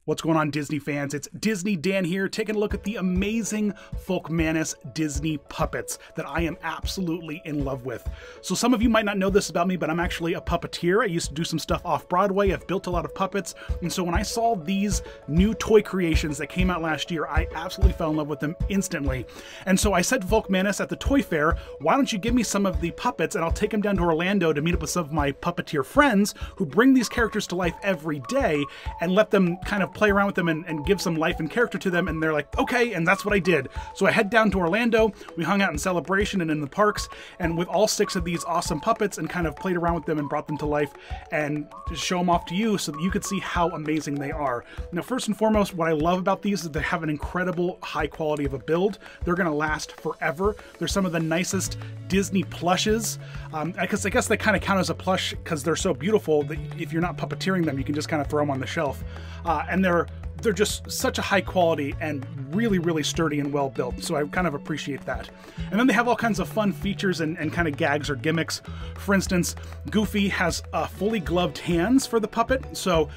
What's going on, Disney fans? It's Disney Dan here, taking a look at the amazing Folkmanis Disney puppets that I am absolutely in love with. So some of you might not know this about me, but I'm actually a puppeteer. I used to do some stuff off Broadway. I've built a lot of puppets. And so when I saw these new toy creations that came out last year, I absolutely fell in love with them instantly. And so I said to Folkmanis at the toy fair, why don't you give me some of the puppets and I'll take them down to Orlando to meet up with some of my puppeteer friends who bring these characters to life every day and let them kind of play around with them and give some life and character to them. And they're like, okay, and that's what I did. So I head down to Orlando, we hung out in Celebration and in the parks, and with all 6 of these awesome puppets and kind of played around with them and brought them to life and just show them off to you so that you could see how amazing they are. Now, first and foremost, what I love about these is they have an incredible high quality of a build. They're gonna last forever. They're some of the nicest Disney plushes. I guess they kind of count as a plush because they're so beautiful that if you're not puppeteering them, you can just kind of throw them on the shelf. And they're just such a high quality and really, really sturdy and well built. So I kind of appreciate that. And then they have all kinds of fun features and kind of gags or gimmicks. For instance, Goofy has fully gloved hands for the puppet. So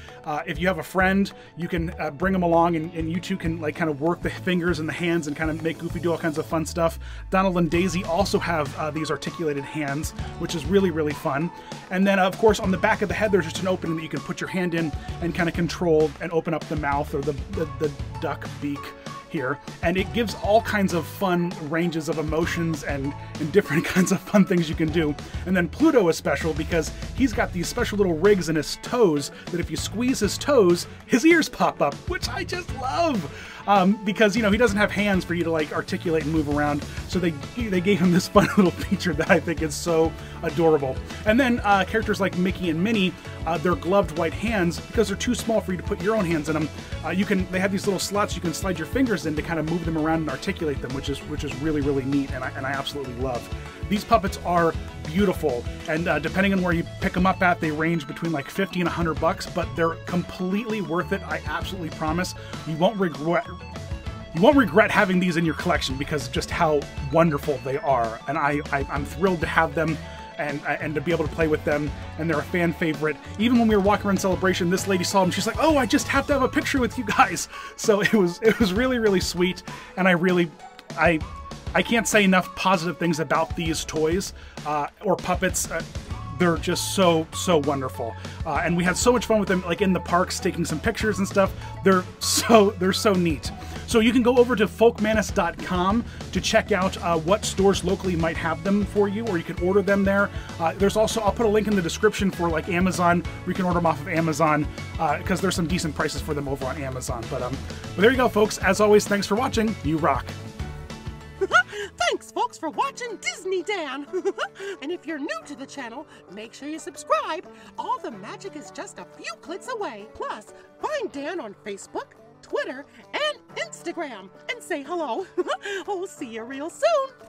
if you have a friend, you can bring them along and you two can like kind of work the fingers and the hands and kind of make Goofy do all kinds of fun stuff. Donald and Daisy also have these articulated hands, which is really, really fun. And then of course on the back of the head, there's just an opening that you can put your hand in and kind of control and open up the mouth or the duck beak here, and it gives all kinds of fun ranges of emotions and different kinds of fun things you can do. And then Pluto is special because he's got these special little rigs in his toes that if you squeeze his toes, his ears pop up, which I just love. Because, you know, he doesn't have hands for you to like articulate and move around. So they gave him this fun little feature that I think is so adorable. And then characters like Mickey and Minnie, they're gloved white hands because they're too small for you to put your own hands in them. They have these little slots you can slide your fingers in to kind of move them around and articulate them, which is really, really neat, and I absolutely love. These puppets are beautiful, and depending on where you pick them up at, they range between like 50 and 100 bucks, but they're completely worth it. I absolutely promise. You won't regret having these in your collection because just how wonderful they are, and I'm thrilled to have them and to be able to play with them, and they're a fan favorite. Even when we were walking around Celebration, this lady saw them, she's like, oh, I just have to have a picture with you guys. So it was really, really sweet, and I can't say enough positive things about these toys or puppets. They're just so wonderful, and we had so much fun with them, like in the parks, taking some pictures and stuff. They're so neat. So you can go over to folkmanis.com to check out what stores locally might have them for you, or you can order them there. There's also, I'll put a link in the description for like Amazon, where you can order them off of Amazon, because there's some decent prices for them over on Amazon. But there you go, folks. As always, thanks for watching. You rock. Thanks, folks, for watching Disney Dan. And if you're new to the channel, make sure you subscribe. All the magic is just a few clicks away. Plus, find Dan on Facebook, Twitter, and Instagram, and say hello. Oh, see you real soon.